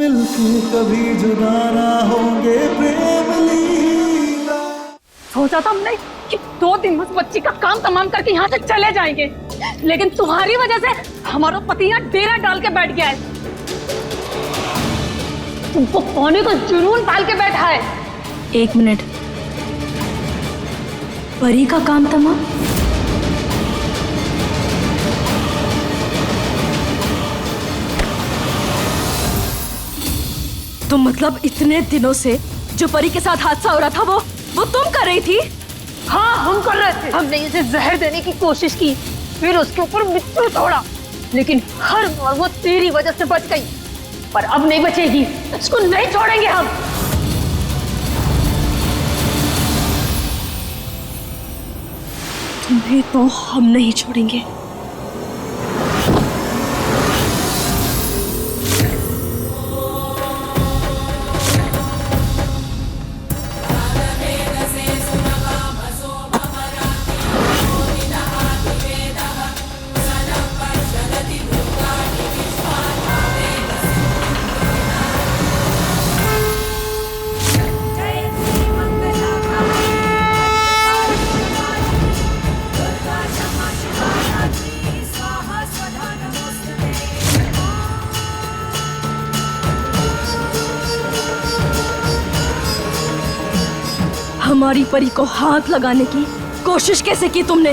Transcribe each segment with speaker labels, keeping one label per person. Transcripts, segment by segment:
Speaker 1: मिलके कभी जुदा ना होंगे प्रेम लीला।
Speaker 2: सोचा था हमने कि 2 दिन में उस बच्ची का काम तमाम करके यहाँ से चले जाएंगे, लेकिन तुम्हारी वजह से हमारा पति यहाँ डेरा डाल के बैठ गया है। तुमको पाने का जुनून पाल के बैठा है।
Speaker 3: 1 मिनट, परी का काम तमाम? तो मतलब इतने दिनों से जो परी के साथ हादसा हो रहा था वो तुम कर रही थी?
Speaker 2: हाँ, हम कर रहे थे। हमने इसे जहर देने की कोशिश की, फिर उसके ऊपर मिट्टी तोड़ा, लेकिन हर बार वो तेरी वजह से बच गई। पर अब नहीं बचेगी, इसको नहीं छोड़ेंगे हम।
Speaker 3: तुम्हें तो हम नहीं छोड़ेंगे। हमारी परी को हाथ लगाने की कोशिश कैसे की तुमने?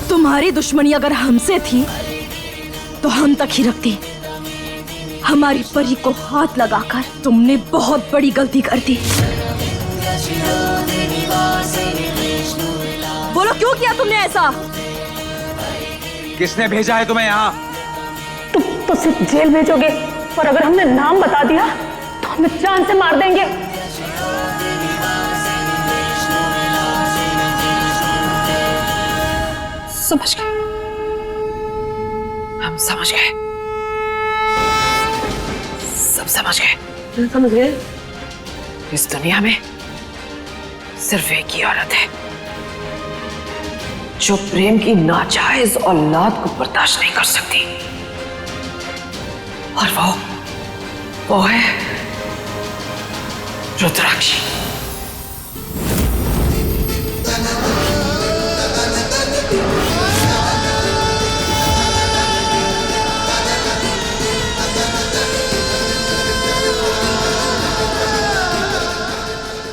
Speaker 3: तुम्हारी दुश्मनी अगर हमसे थी तो हम तक ही रखती। हमारी परी को हाथ लगाकर तुमने बहुत बड़ी गलती कर दी। बोलो, क्यों किया तुमने ऐसा?
Speaker 4: किसने भेजा है तुम्हें यहाँ?
Speaker 2: तुम तो सिर्फ जेल भेजोगे, पर अगर हमने नाम बता दिया तो हमें जान से मार देंगे।
Speaker 5: समझ गए, हम समझ गए, सब समझ गए।
Speaker 2: समझ गए?
Speaker 5: इस दुनिया में सिर्फ एक ही औरत है जो प्रेम की नाजायज औलाद को बर्दाश्त नहीं कर सकती, और वो है रुद्राक्षी।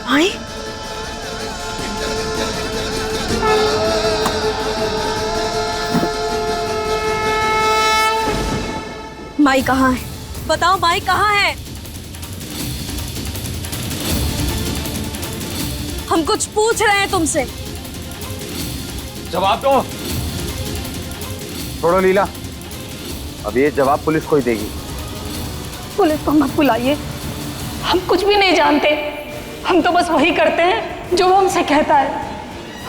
Speaker 3: माई, माई कहाँ है? बताओ, माई कहाँ है? हम कुछ पूछ रहे हैं तुमसे।
Speaker 4: जवाब दो। छोड़ो लीला, अब ये जवाब पुलिस को ही देगी।
Speaker 2: पुलिस को मत बुलाइए, हम कुछ भी नहीं जानते। हम तो बस वही करते हैं जो वो हमसे कहता है।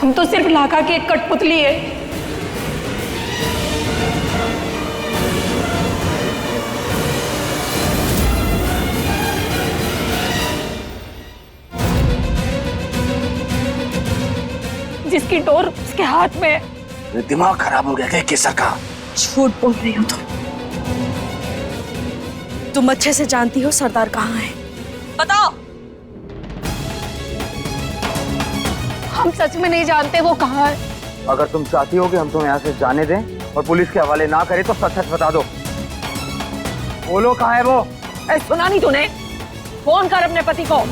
Speaker 2: हम तो सिर्फ लाका की एक कठपुतली है। जिसकी डोर उसके हाथ में है।
Speaker 4: दिमाग खराब हो गया क्या केसर का?
Speaker 3: झूठ बोल रही हो तुम अच्छे से जानती हो सरदार कहाँ है। बताओ।
Speaker 2: हम सच में नहीं जानते वो कहाँ है।
Speaker 4: अगर तुम चाहती हो कि हम तुम्हें यहाँ से जाने दें और पुलिस के हवाले ना करें तो सच सच बता दो। बोलो, कहाँ है वो?
Speaker 2: सुना नहीं तूने? फोन कर अपने पति को।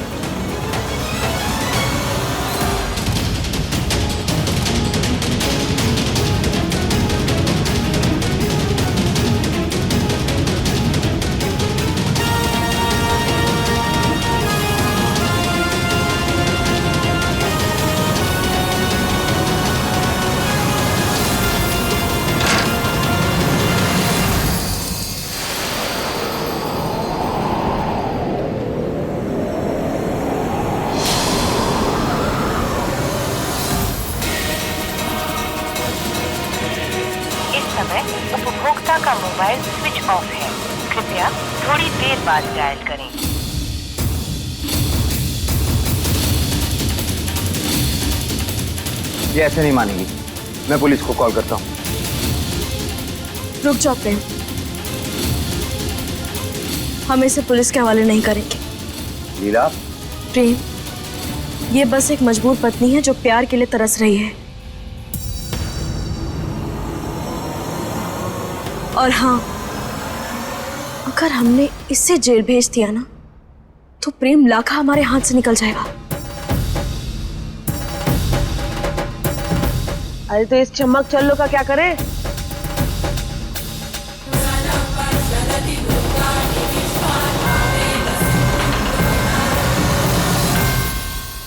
Speaker 6: उपभोक्ता का मोबाइल स्विच ऑफ है, कृपया थोड़ी देर बाद डायल करें।
Speaker 4: ये ऐसे नहीं मानेगी, मैं पुलिस को कॉल करता हूँ।
Speaker 3: रुक जाओ प्रेम, हम इसे पुलिस के हवाले नहीं करेंगे।
Speaker 4: लीला,
Speaker 3: प्रेम, ये बस एक मजबूर पत्नी है जो प्यार के लिए तरस रही है। और हाँ, अगर हमने इसे जेल भेज दिया ना, तो प्रेम लाखा हमारे हाथ से निकल जाएगा।
Speaker 7: अरे तो इस चमक चल्लो का क्या करें?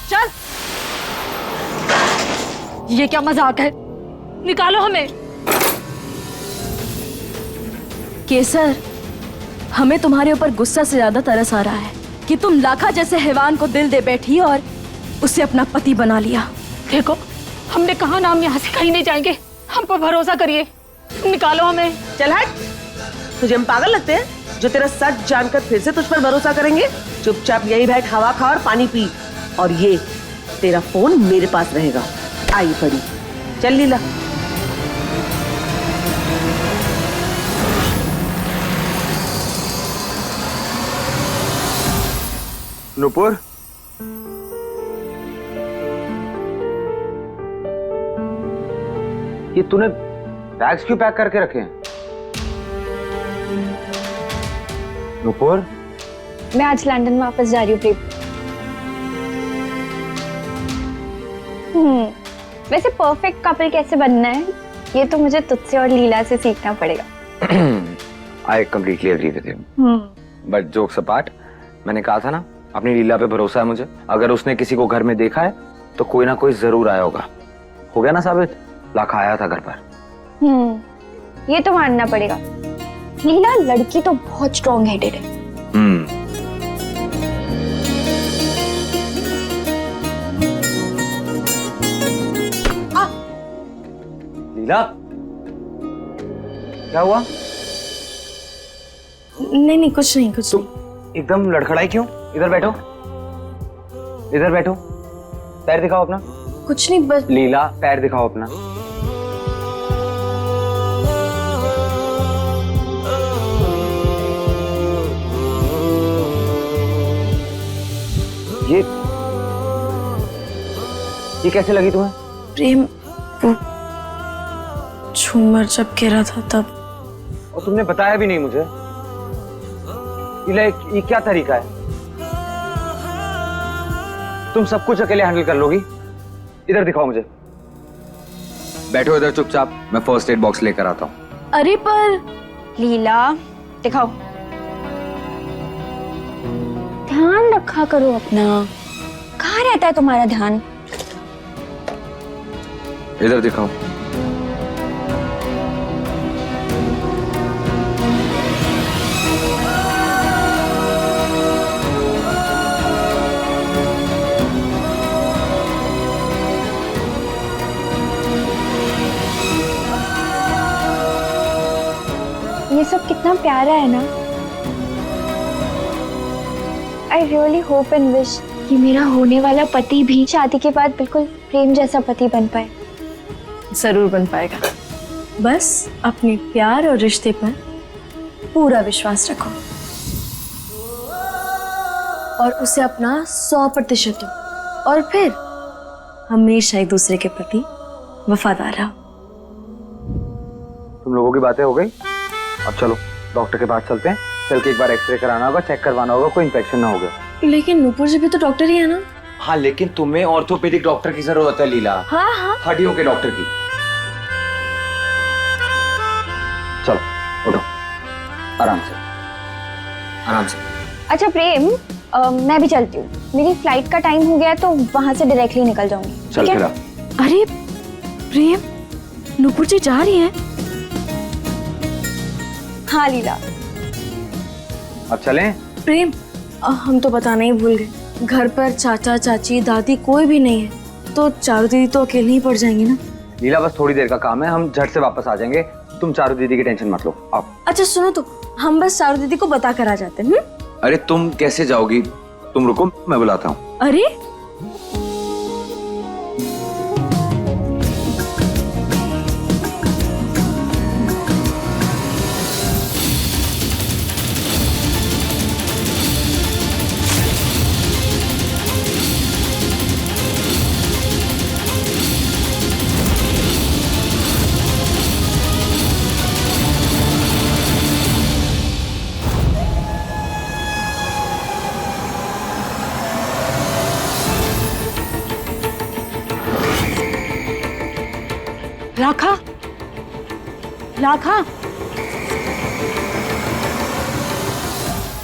Speaker 2: चल, ये क्या मजाक है? निकालो हमें।
Speaker 3: केसर, हमें तुम्हारे ऊपर गुस्सा से ज्यादा तरस आ रहा है कि तुम लाखा जैसे हैवान को दिल दे बैठी और उसे अपना पति बना लिया।
Speaker 2: देखो, हमने कहा ना हम यहाँ से कहीं नहीं जाएंगे। हम पर भरोसा करिए, निकालो हमें।
Speaker 7: चल हट, तुझे हम पागल लगते हैं जो तेरा सच जानकर फिर से तुझ पर भरोसा करेंगे? चुपचाप यही बैठ, हवा खा और पानी पी, और ये तेरा फोन मेरे पास रहेगा। आई पड़ी, चल लीला।
Speaker 4: नूपुर, ये तूने बैग्स क्यों पैक करके रखे हैं? नूपुर,
Speaker 8: मैं आज लंदन वापस जा रही हूँ प्रेम। वैसे परफेक्ट कपल कैसे बनना है, ये तो मुझे तुझसे और लीला से सीखना पड़ेगा।
Speaker 4: I completely agree with you, but jokes apart, मैंने कहा था ना, अपनी लीला पे भरोसा है मुझे। अगर उसने किसी को घर में देखा है तो कोई ना कोई जरूर आया होगा। हो गया ना साबित, लाखा आया था घर पर।
Speaker 8: ये तो मानना पड़ेगा। लीला लड़की तो बहुत स्ट्रॉन्ग हेडेड है।
Speaker 4: लीला, क्या हुआ?
Speaker 3: नहीं, कुछ नहीं।
Speaker 4: एकदम लड़खड़ाई क्यों? इधर बैठो, इधर बैठो। पैर दिखाओ अपना।
Speaker 3: कुछ नहीं, बस
Speaker 4: लीला, पैर दिखाओ अपना। ये कैसे लगी तुम्हें?
Speaker 3: प्रेम, वो झूमर जब गिरा था तब।
Speaker 4: और तुमने बताया भी नहीं मुझे। ये क्या तरीका है? तुम सब कुछ अकेले हैंडल कर लोगी? इधर दिखाओ मुझे। बैठो इधर चुपचाप, मैं फर्स्ट एड बॉक्स लेकर आता हूँ।
Speaker 3: अरे पर
Speaker 8: लीला, दिखाओ। ध्यान रखा करो अपना। कहाँ रहता है तुम्हारा ध्यान?
Speaker 4: इधर दिखाओ।
Speaker 8: ये सब कितना प्यारा है ना। I really hope and wish कि मेरा होने वाला पति भी शादी के बाद बिल्कुल प्रेम जैसा पति बन पाए।
Speaker 3: जरूर बन पाएगा। बस अपने प्यार और रिश्ते पर पूरा विश्वास रखो और उसे अपना 100% दो, और फिर हमेशा एक दूसरे के प्रति वफादार रहो।
Speaker 4: तुम लोगों की बातें हो गई, अब चलो डॉक्टर के पास चलते हैं। चल के एक बार एक्सरे कराना होगा, चेक करवाना होगा कोई इन्फेक्शन ना हो गया।
Speaker 3: लेकिन नूपुर जी भी तो डॉक्टर ही है ना।
Speaker 4: हाँ, लेकिन तुम्हें ऑर्थोपेडिक डॉक्टर की जरूरत है लीला।
Speaker 3: हाँ,
Speaker 4: हड्डियों के डॉक्टर की। चलो उठो, आराम से, आराम से।
Speaker 8: अच्छा प्रेम, मैं भी चलती हूँ। मेरी फ्लाइट का टाइम हो गया तो वहां से डायरेक्टली निकल जाऊंगी।
Speaker 4: चल फिर।
Speaker 3: अरे प्रेम, नूपुर जी जा रही हैं?
Speaker 8: हाँ लीला।
Speaker 4: अब चलें?
Speaker 3: प्रेम, हम तो बताना ही भूल गए। घर पर चाचा चाची दादी कोई भी नहीं है, तो चारू दीदी तो अकेले ही पड़ जाएंगी ना।
Speaker 4: लीला, बस थोड़ी देर का काम है, हम झट से वापस आ जाएंगे। तुम चारू दीदी की टेंशन मत लो। आओ।
Speaker 3: अच्छा सुनो, तो हम बस चारू दीदी को बता कर आ जाते हैं।
Speaker 4: अरे तुम कैसे जाओगी? तुम रुको, मैं बुलाता हूँ।
Speaker 3: अरे
Speaker 2: लाखा,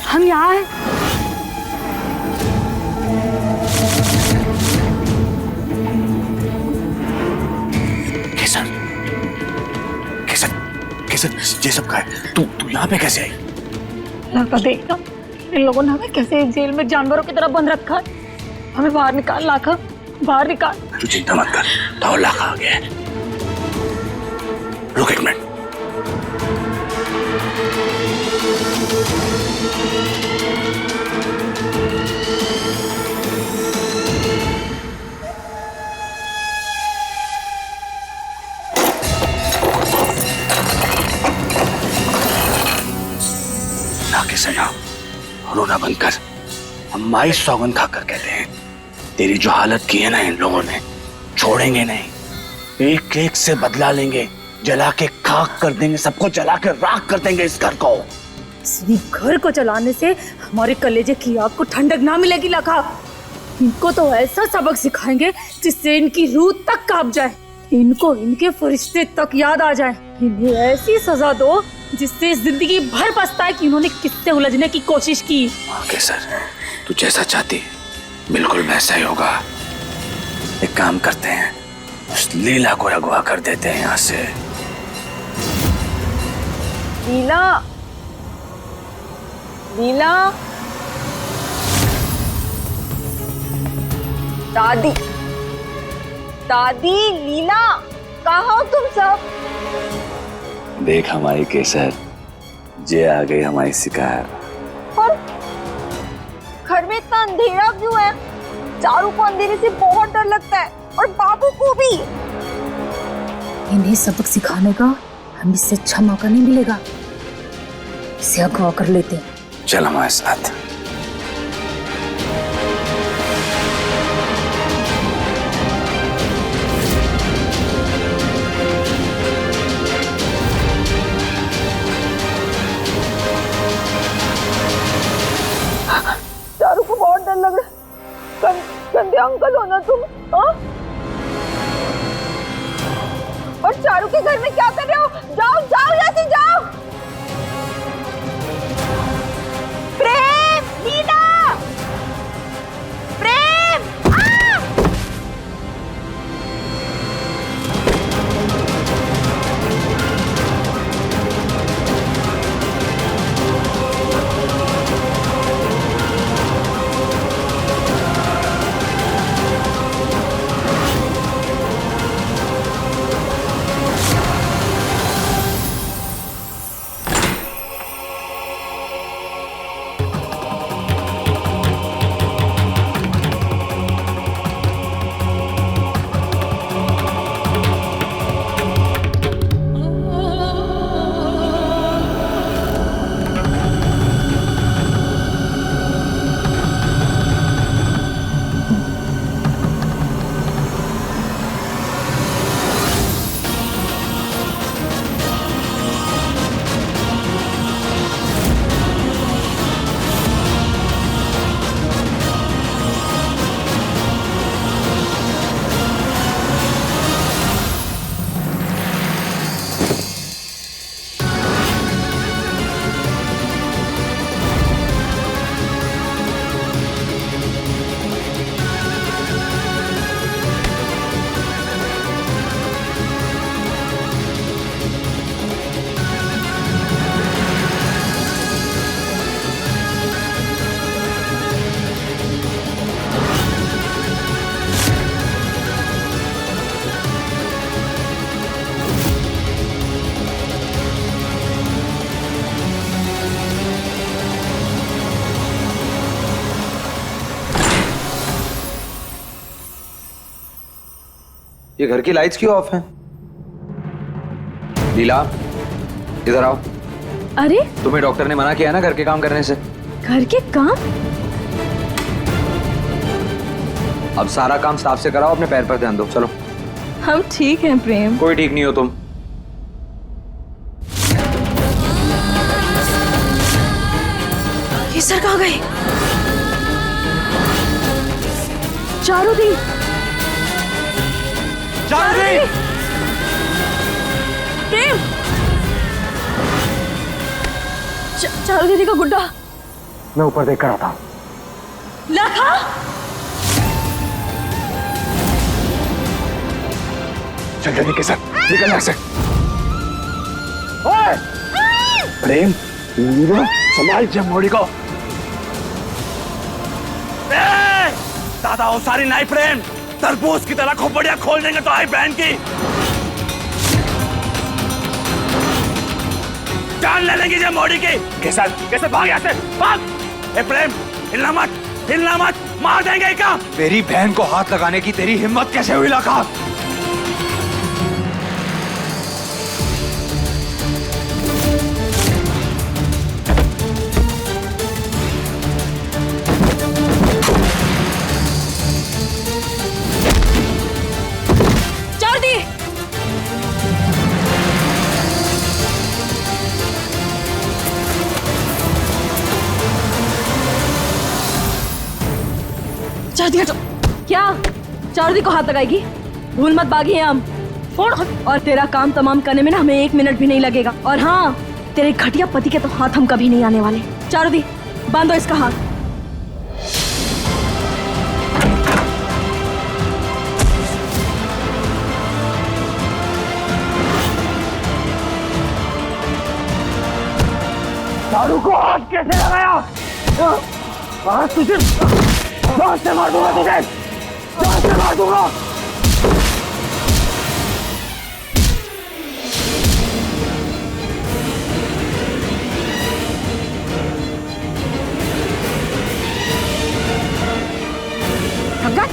Speaker 2: हम यहाँ हैं।
Speaker 9: केसर, केसर, केसर, ये सब का है। तू यहाँ पे कैसे आई?
Speaker 2: लाखा देखना, इन लोगों ने हमें कैसे जेल में जानवरों की तरह बंद रखा है। हमें बाहर निकाल लाखा, बाहर निकाल।
Speaker 9: तू चिंता मत कर, तो लाखा आ गया है। रुक एक मिनट। ना किसे ना रोना बंद कर। हम माई सौगंध खाकर कहते हैं, तेरी जो हालत की है ना इन लोगों ने, छोड़ेंगे नहीं। एक एक से बदला लेंगे, जला के खाक कर देंगे, सबको जला के राख कर देंगे इस घर को।
Speaker 2: इस घर को जलाने से हमारे कलेजे की आग को ठंडक ना मिलेगी लाखा। इनको तो ऐसा सबक सिखाएंगे जिससे इनकी रूह तक कांप जाए, इनको इनके फरिश्ते तक याद आ जाए। इन्हें ऐसी सजा दो जिससे जिंदगी भर पछताए कि उन्होंने किससे उलझने की कोशिश की।
Speaker 9: ओके सर, तू जैसा चाहती बिल्कुल वैसा ही होगा। एक काम करते हैं, उस लीला को अगवा कर देते हैं यहाँ से।
Speaker 2: लीला, लीला, दादी, दादी, लीला, कहाँ हो तुम सब?
Speaker 9: देख हमारी केसर, जे आ गई हमारी शिकार।
Speaker 2: और घर में इतना अंधेरा क्यों है? चारू को अंधेरे से बहुत डर लगता है और बाबू को भी। इन्हें सबक सिखाने का हमें इससे अच्छा मौका नहीं मिलेगा। इसे अगवा कर लेते हैं।
Speaker 9: चल हमारे साथ।
Speaker 2: चारू को बहुत डर लग रहा है। कंधे अंकल हो ना तुम? हाँ? और चारू के घर में क्या कर रहे हो? जाओ जाओ यहाँ से जाओ। प्रेम, लीला, प्रेम,
Speaker 4: ये घर की लाइट्स क्यों ऑफ हैं? लीला, इधर आओ।
Speaker 3: अरे
Speaker 4: तुम्हें डॉक्टर ने मना किया ना घर के काम करने से।
Speaker 3: घर के काम?
Speaker 4: अब सारा काम स्टाफ से कराओ, अपने पैर पर ध्यान दो। चलो।
Speaker 3: हम ठीक हैं प्रेम।
Speaker 4: कोई ठीक नहीं हो तुम।
Speaker 3: केसर कहाँ गए? चारू दी,
Speaker 4: चारू दी!
Speaker 3: प्रेम, चारू दीदी का गुड्डा।
Speaker 4: मैं ऊपर देख कर आता हूँ।
Speaker 3: लाखा,
Speaker 9: चल जल्दी केसर, निकल यहाँ से। ओए! प्रेम, संभाल जमोड़ी को। दादा हो सारी नाई प्रेम, तरबूज की तरह खोपड़ियां खोल देंगे तो आई बहन की जान ले लेंगी जमोड़ी की। केसर, कैसे भाग यहाँ से, भाग। ए प्रेम, हिलना मत, मार देंगे क्या?
Speaker 4: मेरी बहन को हाथ लगाने की तेरी हिम्मत कैसे हुई लाखा?
Speaker 3: क्या चारू दी को हाथ लगाएगी? भूल मत बागी हैं हम। और तेरा काम तमाम करने में ना हमें 1 मिनट भी नहीं लगेगा। और हाँ, तेरे घटिया पति के तो हाथ हम कभी नहीं आने वाले। चारू दी, बांधो इसका हाथ।
Speaker 9: चारू को हाथ कैसे लगाया? आज तुझे जान से मार दूंगा, तुझे जान से मार दूंगा।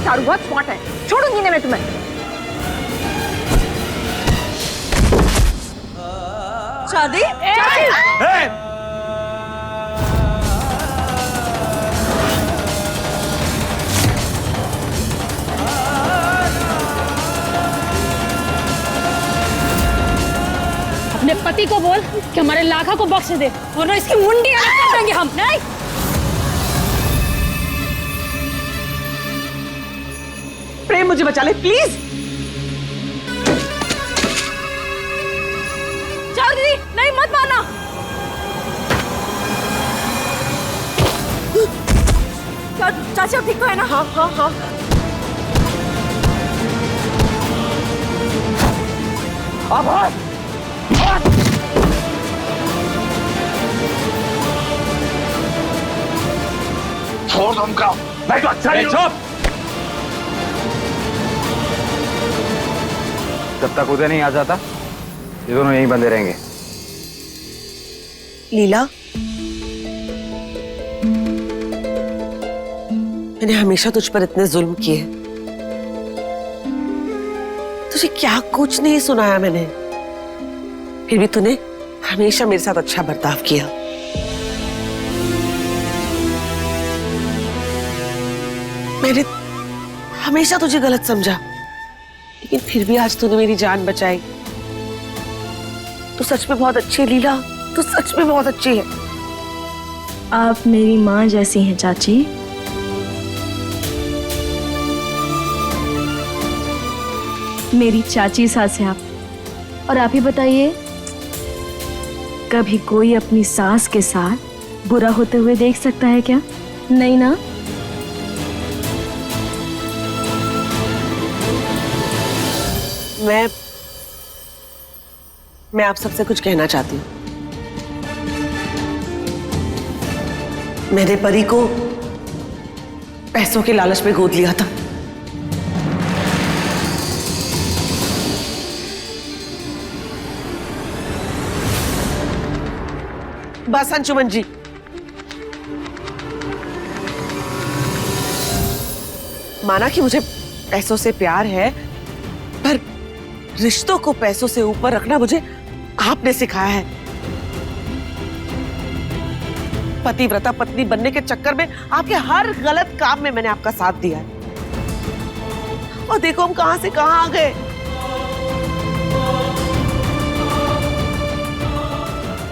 Speaker 2: चारू बहुत स्मार्ट है, छोड़ूंगी ना मैं तुम्हें।
Speaker 3: शादी
Speaker 2: अपने पति को बोल कि हमारे लाखा को बख्श दे, वरना इसकी मुंडी अलग कर देंगे हम। नहीं,
Speaker 7: प्रेम मुझे बचा ले प्लीज।
Speaker 3: चारू दीदी, नहीं मत मारना। चाची अब ठीक तो है ना?
Speaker 7: हाँ हाँ हाँ।
Speaker 9: अब छोड़ दो उनका, मैं तो अच्छा नहीं हूं।
Speaker 4: जब तक उदय नहीं आ जाता ये दोनों यहीं बंधे रहेंगे।
Speaker 7: लीला, मैंने हमेशा तुझ पर इतने जुल्म किए, तुझे क्या कुछ नहीं सुनाया मैंने, फिर भी तूने हमेशा मेरे साथ अच्छा बर्ताव किया। मैंने हमेशा तुझे गलत समझा, लेकिन फिर भी आज तूने मेरी जान बचाई। तू सच में बहुत अच्छी है लीला, तू सच में बहुत अच्छी है।
Speaker 3: आप मेरी माँ जैसी हैं चाची। मेरी चाची सास है आप। और आप ही बताइए, कभी कोई अपनी सास के साथ बुरा होते हुए देख सकता है क्या? नहीं ना?
Speaker 7: मैं आप सबसे कुछ कहना चाहती हूँ। मैंने परी को पैसों के लालच में गोद लिया था। बस अंशुमन जी, माना कि मुझे पैसों से प्यार है, पर रिश्तों को पैसों से ऊपर रखना मुझे आपने सिखाया है। पतिव्रता पत्नी बनने के चक्कर में आपके हर गलत काम में मैंने आपका साथ दिया है, और देखो हम कहां से कहां आ गए।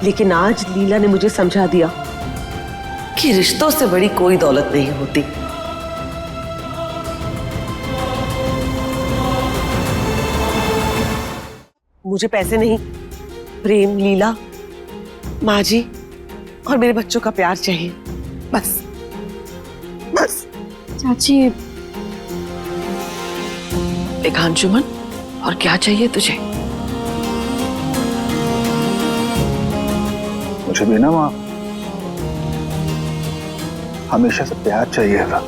Speaker 7: लेकिन आज लीला ने मुझे समझा दिया कि रिश्तों से बड़ी कोई दौलत नहीं होती। मुझे पैसे नहीं, प्रेम, लीला, माँ जी, और मेरे बच्चों का प्यार चाहिए, बस बस।
Speaker 3: चाची
Speaker 5: एक अंजुमन, और क्या चाहिए तुझे?
Speaker 9: मुझे भी ना माँ हमेशा से प्यार चाहिए था,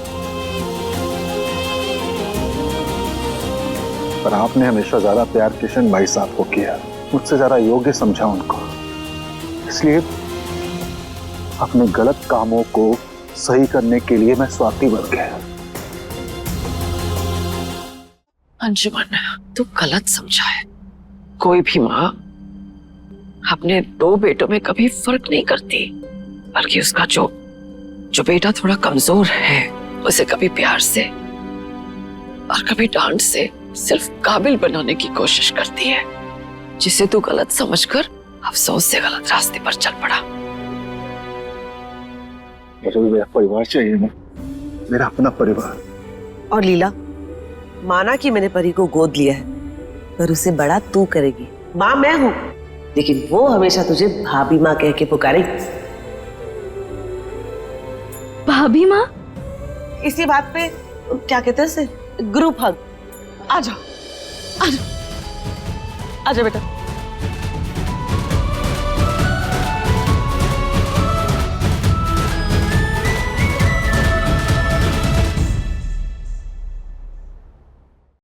Speaker 9: पर आपने हमेशा ज्यादा प्यार किशन भाई साहब को किया, मुझसे ज्यादा योग्य समझा उनको, इसलिए अपने गलत कामों को सही करने के लिए मैं स्वार्थी बन गया।
Speaker 5: अंजुमन, तू गलत समझा है। कोई भी माँ अपने दो बेटों में कभी फर्क नहीं करती, बल्कि उसका जो बेटा थोड़ा कमजोर है उसे कभी प्यार से और कभी डांट से सिर्फ काबिल बनाने की कोशिश करती है, जिसे तू गलत समझकर अफसोस से गलत रास्ते पर चल पड़ा।
Speaker 9: मुझे भी मेरा परिवार चाहिए ना, मेरा अपना परिवार।
Speaker 7: और लीला, माना कि मैंने परी को गोद लिया है, पर उसे बड़ा तू करेगी। माँ मैं हूं, लेकिन वो हमेशा तुझे भाभी माँ कह के पुकारेगी।
Speaker 3: भाभी माँ?
Speaker 7: इसी बात पे क्या कहते हैं उसे, ग्रुप हग। आ जाओ, आ जाओ, आ जाओ बेटा।